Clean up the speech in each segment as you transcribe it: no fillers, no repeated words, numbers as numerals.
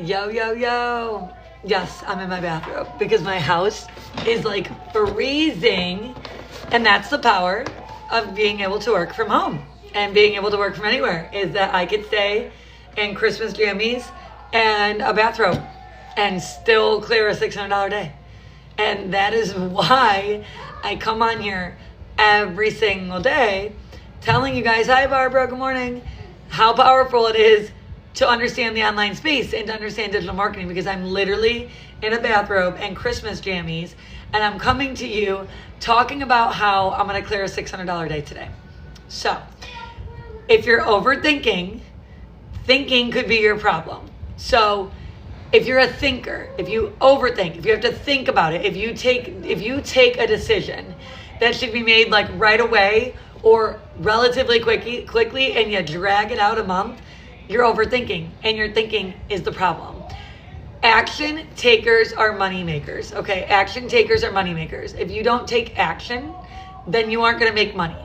Yo, yo, yo. Yes, I'm in my bathrobe because my house is like freezing. And that's the power of being able to work from home and being able to work from anywhere, is that I could stay in Christmas jammies and a bathrobe and still clear a $600 day. And that is why I come on here every single day telling you guys, hi Barbara, good morning, how powerful it is to understand the online space and to understand digital marketing, because I'm literally in a bathrobe and Christmas jammies, and I'm coming to you talking about how I'm going to clear a $600 day today. So if you're overthinking, thinking could be your problem. So if you're a thinker, if you overthink, if you have to think about it, if you take a decision that should be made like right away or relatively quickly and you drag it out a month, you're overthinking, and your thinking is the problem. Action takers are money makers. Okay, action takers are money makers. If you don't take action, then you aren't going to make money.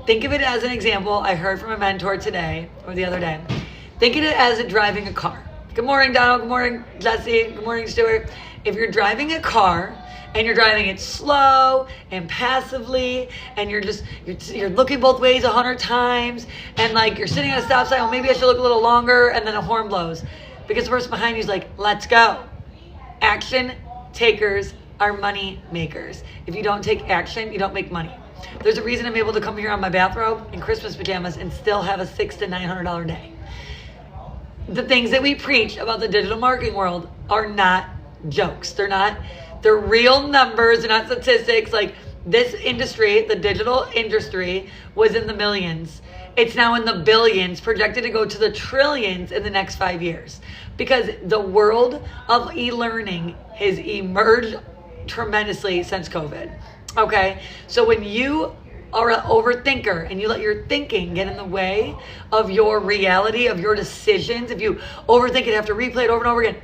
Think of it as an example I heard from a mentor today or the other day. Think of it as driving a car. Good morning, Donald. Good morning, Jesse. Good morning, Stuart. If you're driving a car and you're driving it slow and passively, and you're looking both ways 100 times, and like you're sitting at a stop sign, well, maybe I should look a little longer, and then a horn blows because the person behind you is like, let's go. Action takers are money makers. If you don't take action, you don't make money. There's a reason I'm able to come here on my bathrobe and Christmas pajamas and still have a $600 to $900 day. The things that we preach about the digital marketing world are not jokes. They're real numbers. They're not statistics. Like this industry, the digital industry, was in the millions. It's now in the billions, projected to go to the trillions in the next 5 years, because the world of e-learning has emerged tremendously since COVID. Okay, so when you are an overthinker and you let your thinking get in the way of your reality, of your decisions, if you overthink it, have to replay it over and over again,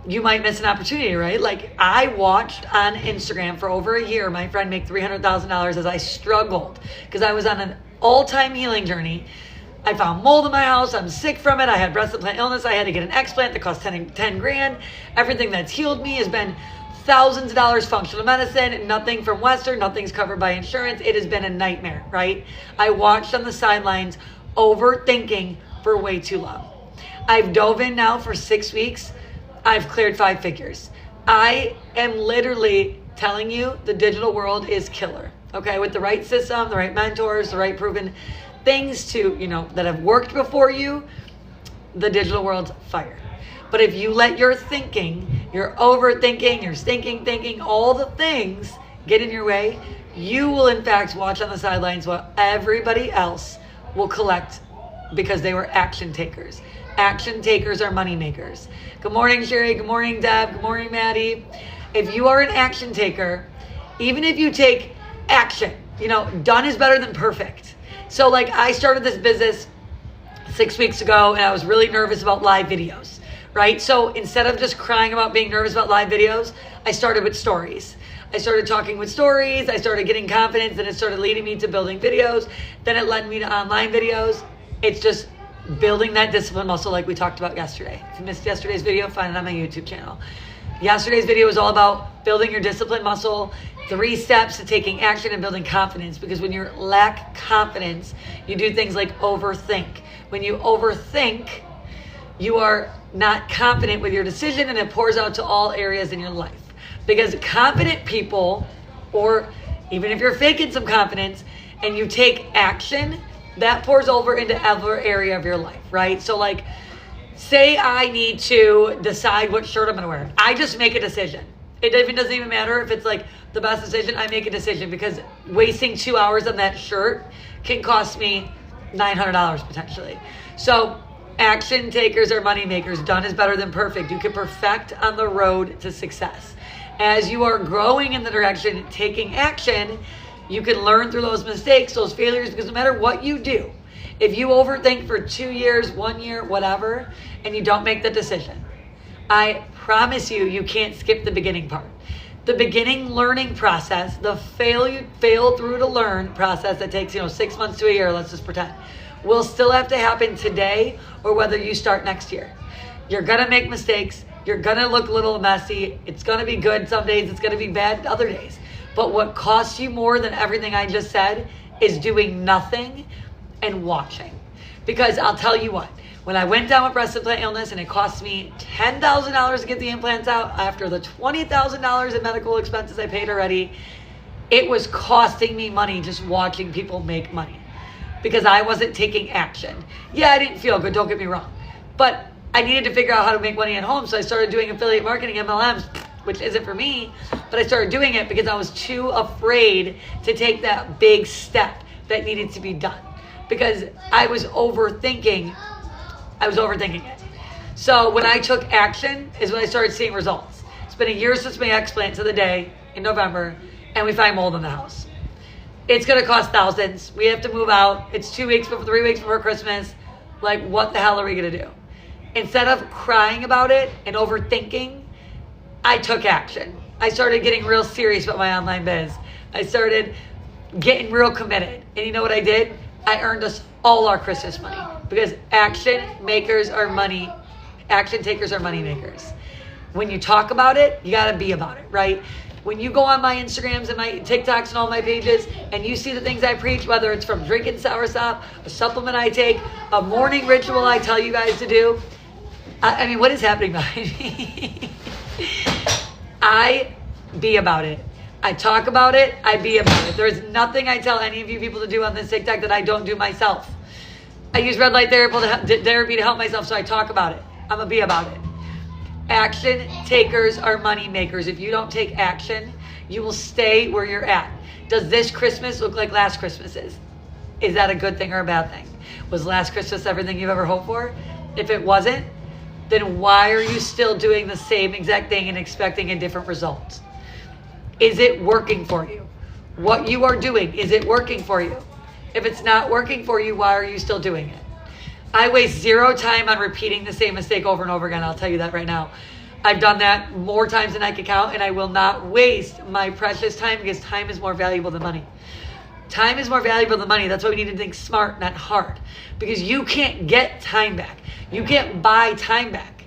you might miss an opportunity, right? Like I watched on Instagram for over a year my friend make $300,000 as I struggled because I was on an all-time healing journey. I found mold in my house. I'm sick from it. I had breast implant illness. I had to get an explant that cost 10 grand. Everything that's healed me has been thousands of dollars functional medicine, nothing from Western, nothing's covered by insurance. It has been a nightmare, right? I watched on the sidelines overthinking for way too long. I've dove in now for 6 weeks. I've cleared 5 figures. I am literally telling you the digital world is killer. Okay, with the right system, the right mentors, the right proven things that have worked before you, the digital world's fire. But if you let your thinking, your overthinking, your stinking thinking, all the things get in your way, you will in fact watch on the sidelines while everybody else will collect because they were action takers. Action takers are money makers. Good morning, Sherry. Good morning, Deb. Good morning, Maddie. If you are an action taker, even if you take action, done is better than perfect. So like I started this business 6 weeks ago and I was really nervous about live videos, right? So instead of just crying about being nervous about live videos, I started with stories. I started talking with stories. I started getting confidence, and it started leading me to building videos. Then it led me to online videos. It's just building that discipline muscle like we talked about yesterday. If you missed yesterday's video, find it on my YouTube channel. Yesterday's video was all about building your discipline muscle, 3 steps to taking action and building confidence, because when you lack confidence, you do things like overthink. When you overthink, you are not confident with your decision, and it pours out to all areas in your life. Because confident people, or even if you're faking some confidence and you take action, that pours over into every area of your life, right? So like, say I need to decide what shirt I'm gonna wear. I just make a decision. It doesn't even matter if it's like the best decision. I make a decision, because wasting 2 hours on that shirt can cost me $900 potentially. So action takers are money makers. Done is better than perfect. You can perfect on the road to success. As you are growing in the direction, taking action, you can learn through those mistakes, those failures, because no matter what you do, if you overthink for 2 years, 1 year, whatever, and you don't make the decision, I promise you, you can't skip the beginning part. The beginning learning process, the fail through to learn process that takes 6 months to a year, let's just pretend, will still have to happen today or whether you start next year. You're going to make mistakes. You're going to look a little messy. It's going to be good some days. It's going to be bad other days. But what costs you more than everything I just said is doing nothing and watching. Because I'll tell you what, when I went down with breast implant illness and it cost me $10,000 to get the implants out after the $20,000 in medical expenses I paid already, it was costing me money just watching people make money because I wasn't taking action. Yeah, I didn't feel good, don't get me wrong. But I needed to figure out how to make money at home, so I started doing affiliate marketing, MLMs, which isn't for me, but I started doing it because I was too afraid to take that big step that needed to be done because I was overthinking it. So when I took action is when I started seeing results. It's been a year since my explant to the day in November, and we find mold in the house. It's going to cost thousands. We have to move out. It's 3 weeks before Christmas. Like, what the hell are we going to do? Instead of crying about it and overthinking, I took action. I started getting real serious about my online biz. I started getting real committed. And you know what I did? I earned us all our Christmas money because action takers are money makers. When you talk about it, you got to be about it, right? When you go on my Instagrams and my TikToks and all my pages and you see the things I preach, whether it's from drinking soursop, a supplement I take, a morning ritual I tell you guys to do, I mean, what is happening behind me? I be about it. I talk about it. I be about it. There's nothing I tell any of you people to do on this TikTok that I don't do myself. I use red light therapy to help myself, so I talk about it. I'm a be about it. Action takers are money makers. If you don't take action, you will stay where you're at. Does this Christmas look like last Christmas's? Is that a good thing or a bad thing? Was last Christmas everything you've ever hoped for? If it wasn't, then why are you still doing the same exact thing and expecting a different result? Is it working for you? What you are doing, is it working for you? If it's not working for you, why are you still doing it? I waste zero time on repeating the same mistake over and over again. I'll tell you that right now. I've done that more times than I can count, and I will not waste my precious time because time is more valuable than money. Time is more valuable than money. That's why we need to think smart, not hard. Because you can't get time back. You can't buy time back.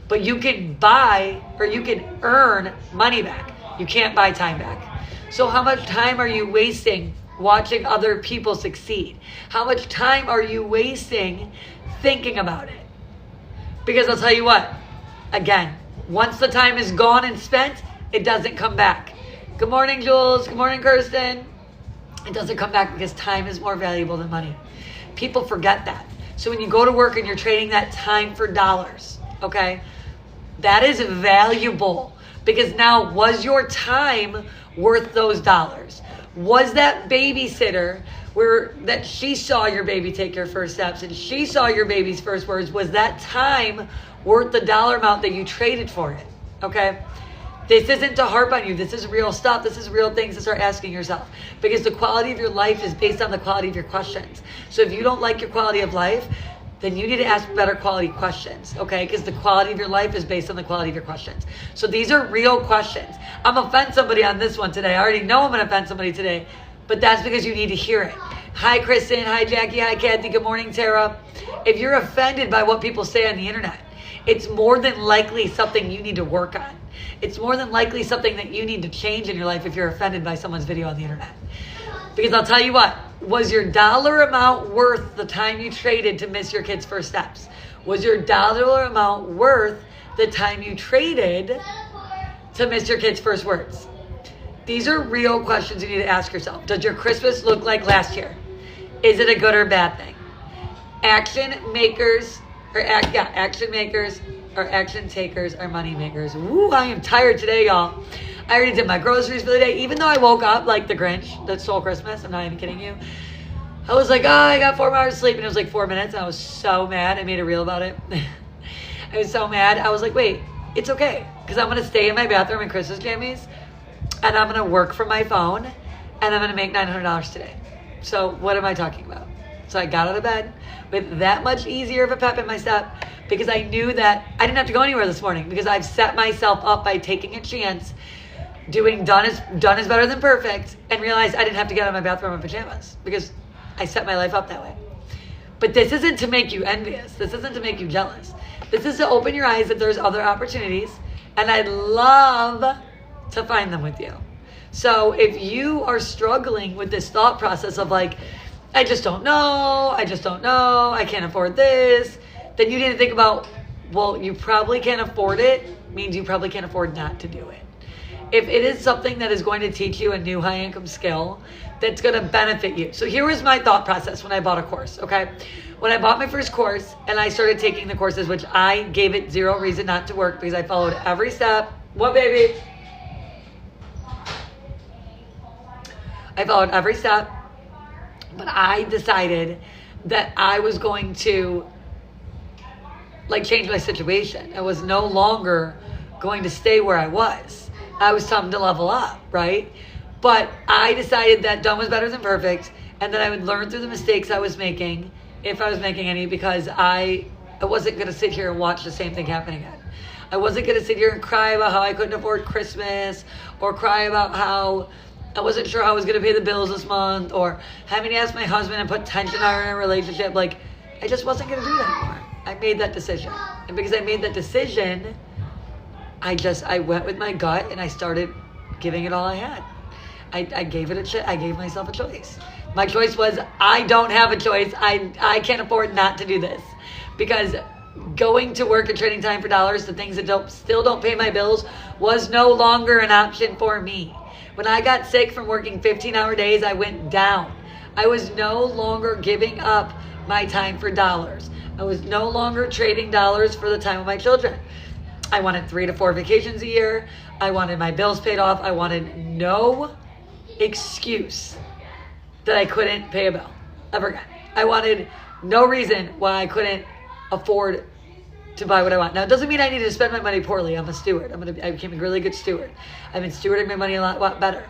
But you can buy or you can earn money back. You can't buy time back. So how much time are you wasting watching other people succeed? How much time are you wasting thinking about it? Because I'll tell you what, again, once the time is gone and spent, it doesn't come back. Good morning, Jules. Good morning, Kirsten. It doesn't come back because time is more valuable than money. People forget that. So when you go to work and you're trading that time for dollars, okay, that is valuable because now was your time worth those dollars? Was that babysitter that she saw your baby take your first steps and she saw your baby's first words, was that time worth the dollar amount that you traded for it? Okay? This isn't to harp on you. This is real stuff. This is real things to start asking yourself. Because the quality of your life is based on the quality of your questions. So if you don't like your quality of life, then you need to ask better quality questions, okay? Because the quality of your life is based on the quality of your questions. So these are real questions. I'm going to offend somebody on this one today. I already know I'm going to offend somebody today, but that's because you need to hear it. Hi, Kristen. Hi, Jackie. Hi, Kathy. Good morning, Tara. If you're offended by what people say on the internet, it's more than likely something you need to work on. It's more than likely something that you need to change in your life if you're offended by someone's video on the internet. Because I'll tell you what, was your dollar amount worth the time you traded to miss your kid's first steps? Was your dollar amount worth the time you traded to miss your kid's first words? These are real questions you need to ask yourself. Does your Christmas look like last year? Is it a good or bad thing? Action makers or action takers are money makers. Woo, I am tired today, y'all. I already did my groceries for the day, even though I woke up like the Grinch that stole Christmas. I'm not even kidding you. I was like, I got 4 hours of sleep, and it was like 4 minutes, and I was so mad. I made a reel about it. I was so mad. I was like, wait, it's okay, because I'm going to stay in my bathroom in Christmas jammies, and I'm going to work from my phone, and I'm going to make $900 today. So what am I talking about? So I got out of bed with that much easier of a pep in my step, because I knew that I didn't have to go anywhere this morning, because I've set myself up by taking a chance, doing done is better than perfect, and realized I didn't have to get out of my bathroom in pajamas because I set my life up that way. But this isn't to make you envious. This isn't to make you jealous. This is to open your eyes that there's other opportunities, and I'd love to find them with you. So if you are struggling with this thought process of like, I just don't know, I can't afford this, then you need to think about, well, you probably can't afford it, means you probably can't afford not to do it. If it is something that is going to teach you a new high income skill that's going to benefit you. So here was my thought process when I bought a course, okay? When I bought my first course and I started taking the courses, which I gave it zero reason not to work because I followed every step. What, baby? I followed every step, but I decided that I was going to like change my situation. I was no longer going to stay where I was. I was time to level up, right? But I decided that done was better than perfect, and that I would learn through the mistakes I was making, if I was making any, because I wasn't going to sit here and watch the same thing happen again. I wasn't going to sit here and cry about how I couldn't afford Christmas, or cry about how I wasn't sure how I was going to pay the bills this month, or having to ask my husband and put tension on our relationship. Like, I just wasn't going to do that anymore. I made that decision. And because I made that decision, I went with my gut and I started giving it all I had. I gave myself a choice. My choice was, I don't have a choice. I can't afford not to do this. Because going to work and trading time for dollars to things that still don't pay my bills was no longer an option for me. When I got sick from working 15-hour days, I went down. I was no longer giving up my time for dollars. I was no longer trading dollars for the time of my children. I wanted 3 to 4 vacations a year. I wanted my bills paid off. I wanted no excuse that I couldn't pay a bill ever again. I wanted no reason why I couldn't afford to buy what I want. Now, it doesn't mean I need to spend my money poorly. I'm a steward. I became a really good steward. I've been stewarding my money a lot better.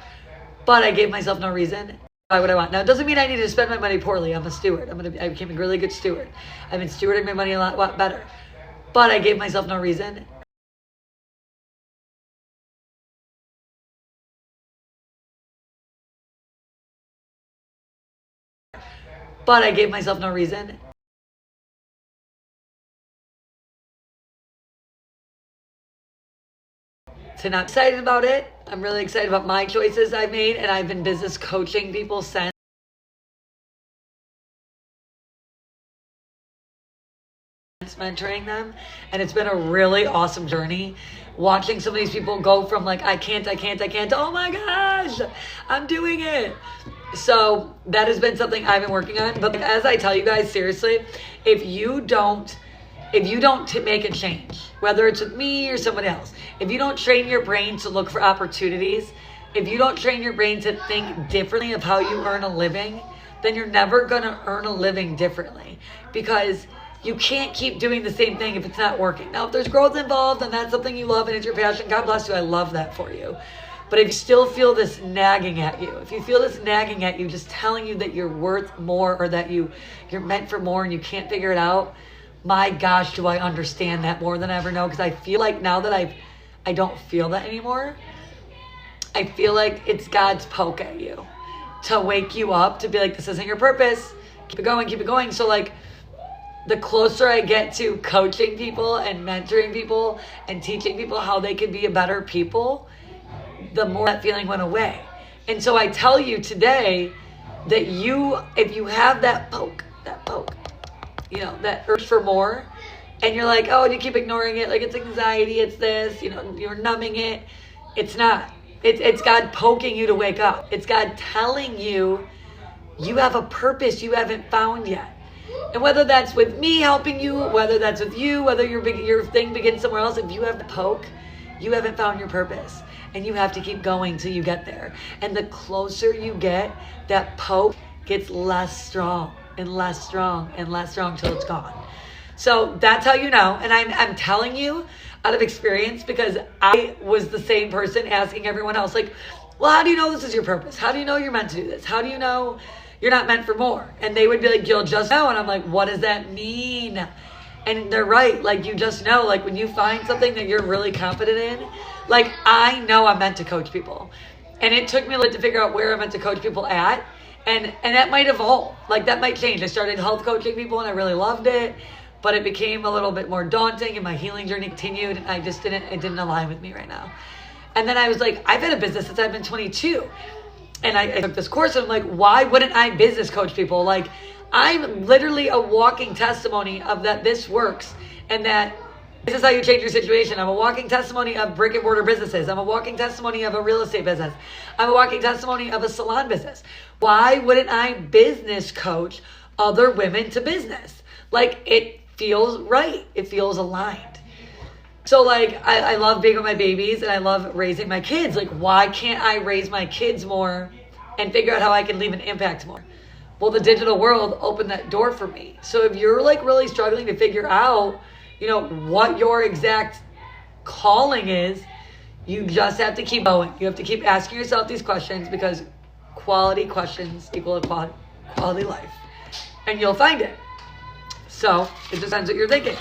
But I gave myself no reason to buy what I want. Now, it doesn't mean I need to spend my money poorly. I'm a steward. I became a really good steward. I've been stewarding my money a lot better. But I gave myself no reason. But I gave myself no reason to not be excited about it. I'm really excited about my choices I've made, and I've been business coaching people since, mentoring them, and it's been a really awesome journey watching some of these people go from like I can't to, oh my gosh, I'm doing it. So that has been something I've been working on. But as I tell you guys, seriously, if you don't make a change, whether it's with me or someone else, if you don't train your brain to look for opportunities, if you don't train your brain to think differently of how you earn a living, then you're never going to earn a living differently, because you can't keep doing the same thing if it's not working. Now, if there's growth involved and that's something you love and it's your passion, God bless you. I love that for you. But if you still feel this nagging at you, just telling you that you're worth more, or that you're meant for more and you can't figure it out, my gosh, do I understand that more than I ever know. Because I feel like now that I don't feel that anymore. I feel like it's God's poke at you to wake you up, to be like, this isn't your purpose. Keep it going. So like, the closer I get to coaching people and mentoring people and teaching people how they can be a better people, the more that feeling went away. And so I tell you today that if you have that poke, that urge for more, and you're like, oh, and you keep ignoring it, like it's anxiety, it's this, you're numbing it. It's not. It's God poking you to wake up. It's God telling you have a purpose you haven't found yet. And whether that's with me helping you, whether that's with you, whether your thing begins somewhere else, if you have the poke, you haven't found your purpose. And you have to keep going till you get there. And the closer you get, that poke gets less strong and less strong and less strong till it's gone. So that's how you know. And I'm telling you out of experience, because I was the same person asking everyone else, like, well, how do you know this is your purpose? How do you know you're meant to do this? How do you know you're not meant for more? And they would be like, you'll just know. And I'm like, what does that mean? And they're right. Like, you just know, like when you find something that you're really confident in, like I know I'm meant to coach people. And it took me a little to figure out where I'm meant to coach people at. And that might evolve. Like that might change. I started health coaching people and I really loved it. but it became a little bit more daunting and my healing journey continued. And it didn't align with me right now. And then I was like, I've had a business since I've been 22. And I took this course and I'm like, why wouldn't I business coach people? Like, I'm literally a walking testimony of that this works and that this is how you change your situation. I'm a walking testimony of brick and mortar businesses. I'm a walking testimony of a real estate business. I'm a walking testimony of a salon business. Why wouldn't I business coach other women to business? Like, it feels right. It feels aligned. So like, I love being with my babies and I love raising my kids. Like, why can't I raise my kids more and figure out how I can leave an impact more? Well, the digital world opened that door for me. So if you're like really struggling to figure out, you know, what your exact calling is, you just have to keep going. You have to keep asking yourself these questions because quality questions equal to quality life. And you'll find it. So it depends what you're thinking.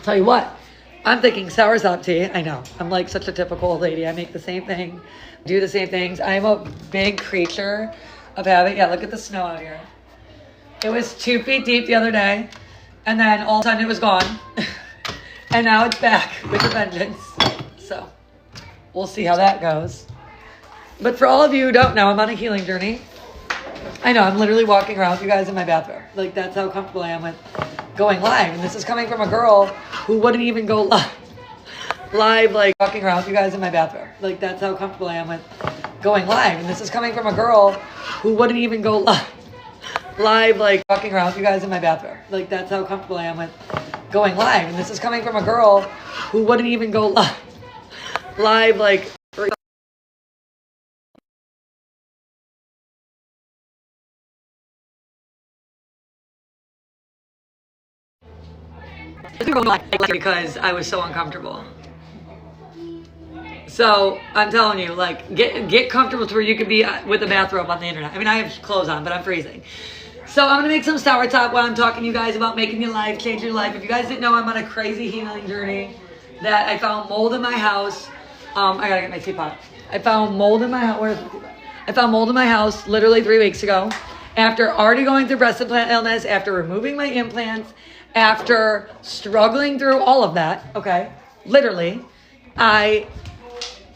Tell you what, I'm thinking soursop tea. I know, I'm like such a typical old lady. I make the same thing, do the same things. I'm a big creature of habit. Yeah, look at the snow out here. It was 2 feet deep the other day, and then all of a sudden it was gone. And now it's back with a vengeance. So we'll see how that goes. But for all of you who don't know, I'm on a healing journey. I know, I'm literally walking around with you guys in my bathroom. Like, that's how comfortable I am with going live. And this is coming from a girl who wouldn't even go live, like walking around with you guys in my bathroom. Like, that's how comfortable I am with going live. And this is coming from a girl who wouldn't even go live, like walking around with you guys in my bathroom. Like, that's how comfortable I am with going live. And this is coming from a girl who wouldn't even go live, like because I was so uncomfortable. So I'm telling you, like, get comfortable to where you can be with a bathrobe on the internet. I mean, I have clothes on, but I'm freezing. So I'm gonna make some sour top while I'm talking to you guys about making your life, change your life. If you guys didn't know, I'm on a crazy healing journey. That I found mold in my house. I gotta get my teapot. I found mold in my house. Where's my teapot? I found mold in my house literally 3 weeks ago. After already going through breast implant illness, after removing my implants, after struggling through all of that, okay, literally, I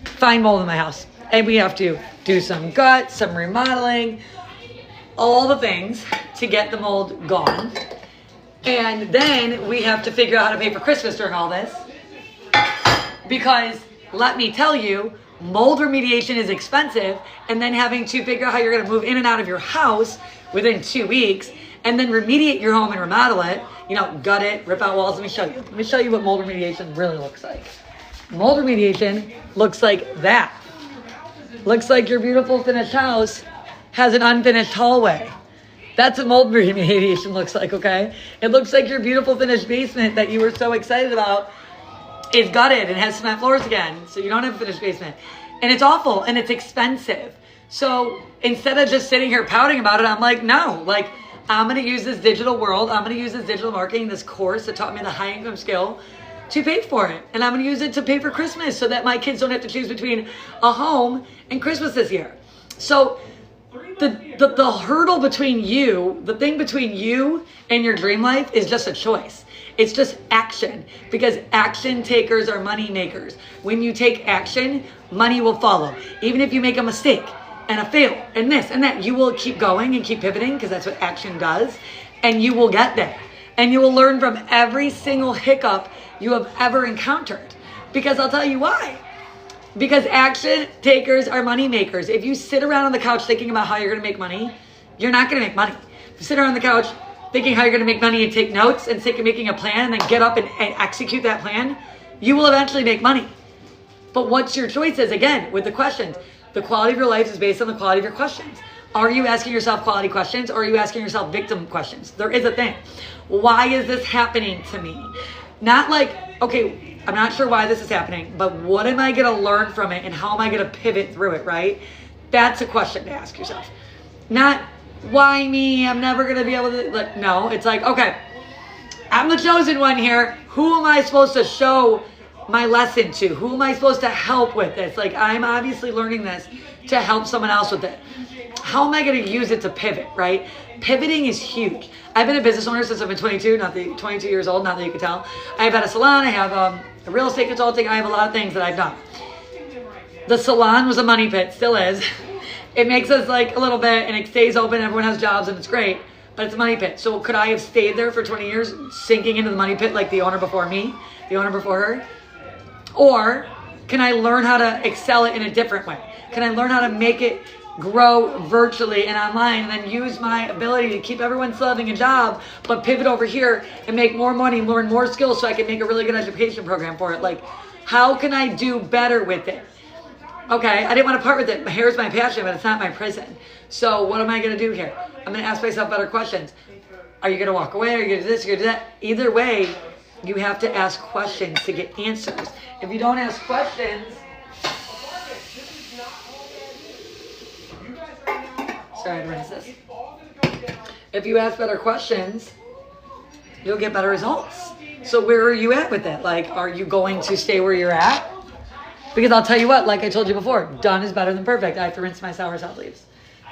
find mold in my house. And we have to do some gut, some remodeling, all the things to get the mold gone. And then we have to figure out how to pay for Christmas during all this. Because let me tell you, mold remediation is expensive, and then having to figure out how you're gonna move in and out of your house within 2 weeks, and then remediate your home and remodel it, you know, gut it, rip out walls. Let me show you. Let me show you what mold remediation really looks like. Mold remediation looks like that. Looks like your beautiful finished house has an unfinished hallway. That's what mold remediation looks like, okay? It looks like your beautiful finished basement that you were so excited about is gutted and has cement floors again, so you don't have a finished basement. And it's awful, and it's expensive. So instead of just sitting here pouting about it, I'm like, no, like, I'm gonna use this digital world, I'm gonna use this digital marketing, this course that taught me the high income skill to pay for it. And I'm gonna use it to pay for Christmas so that my kids don't have to choose between a home and Christmas this year. So the hurdle between you, the thing between you and your dream life is just a choice. It's just action, because action takers are money makers. When you take action, money will follow. Even if you make a mistake and a fail and this and that, you will keep going and keep pivoting, because that's what action does, and you will get there. And you will learn from every single hiccup you have ever encountered. Because I'll tell you why. Because action takers are money makers. If you sit around on the couch thinking about how you're gonna make money, you're not gonna make money. If you sit around on the couch thinking how you're gonna make money and take notes and think of making a plan and then get up and execute that plan, you will eventually make money. But what's your choices? Again, with the questions, the quality of your life is based on the quality of your questions. Are you asking yourself quality questions, or are you asking yourself victim questions? There is a thing. Why is this happening to me? Not like, okay, I'm not sure why this is happening, but what am I gonna learn from it and how am I gonna pivot through it, right? That's a question to ask yourself. Not, why me? I'm never gonna be able to, like, no, it's like, okay, I'm the chosen one here. Who am I supposed to show my lesson to? Who am I supposed to help with this? Like, I'm obviously learning this to help someone else with it. how am I going to use it to pivot, right? Pivoting is huge. I've been a business owner since I've been 22, 22 years old, not that you can tell. I've had a salon, I have a real estate consulting, I have a lot of things that I've done. The salon was a money pit, still is. It makes us like a little bit and it stays open, everyone has jobs and it's great, but it's a money pit. So could I have stayed there for 20 years sinking into the money pit like the owner before me, the owner before her? Or can I learn how to excel it in a different way? Can I learn how to make it grow virtually and online and then use my ability to keep everyone still having a job, but pivot over here and make more money, learn more skills so I can make a really good education program for it? Like, how can I do better with it? Okay, I didn't want to part with it. Hair is my passion, but it's not my prison. So what am I going to do here? I'm going to ask myself better questions. Are you going to walk away? Are you going to do this? Are you going to do that? Either way, you have to ask questions to get answers. If you don't ask questions, sorry, to rinse this. If you ask better questions, you'll get better results. So where are you at with it? Like, are you going to stay where you're at? Because I'll tell you what, like I told you before, done is better than perfect. I have to rinse my sour salt leaves.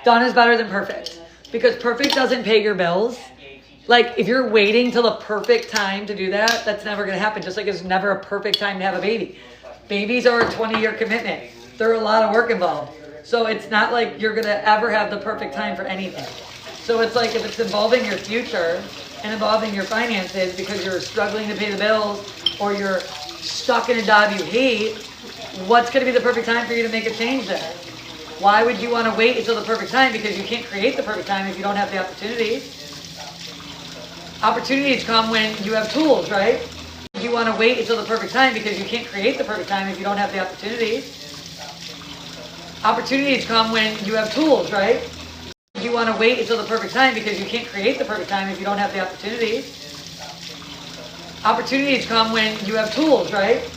Done is better than perfect. Because perfect doesn't pay your bills. Like, if you're waiting till the perfect time to do that, that's never going to happen. Just like it's never a perfect time to have a baby. Babies are a 20-year commitment. There are a lot of work involved. So it's not like you're going to ever have the perfect time for anything. So it's like if it's involving your future and involving your finances because you're struggling to pay the bills or you're stuck in a job you hate, what's going to be the perfect time for you to make a change there? Why would you want to wait until the perfect time? Because you can't create the perfect time if you don't have the opportunities. Opportunities come when you have tools, right? You want to wait until the perfect time because you can't create the perfect time if you don't have the opportunities. Opportunities come when you have tools, right? You want to wait until the perfect time because you can't create the perfect time if you don't have the opportunities. Opportunities come when you have tools, right?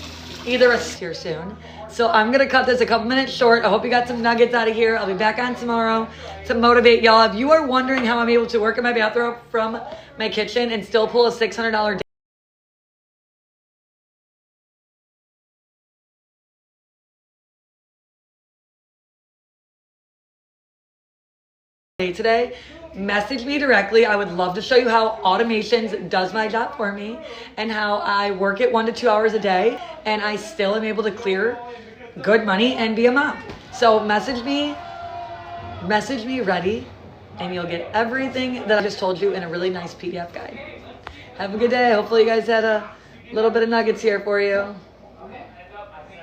Either here soon. So I'm going to cut this a couple minutes short. I hope you got some nuggets out of here. I'll be back on tomorrow to motivate y'all. If you are wondering how I'm able to work in my bathroom from my kitchen and still pull a $600 day today, message me directly. I would love to show you how automations does my job for me and how I work it 1 to 2 hours a day and I still am able to clear good money and be a mom. So message me ready and you'll get everything that I just told you in a really nice PDF guide. Have a good day. Hopefully you guys had a little bit of nuggets here for you.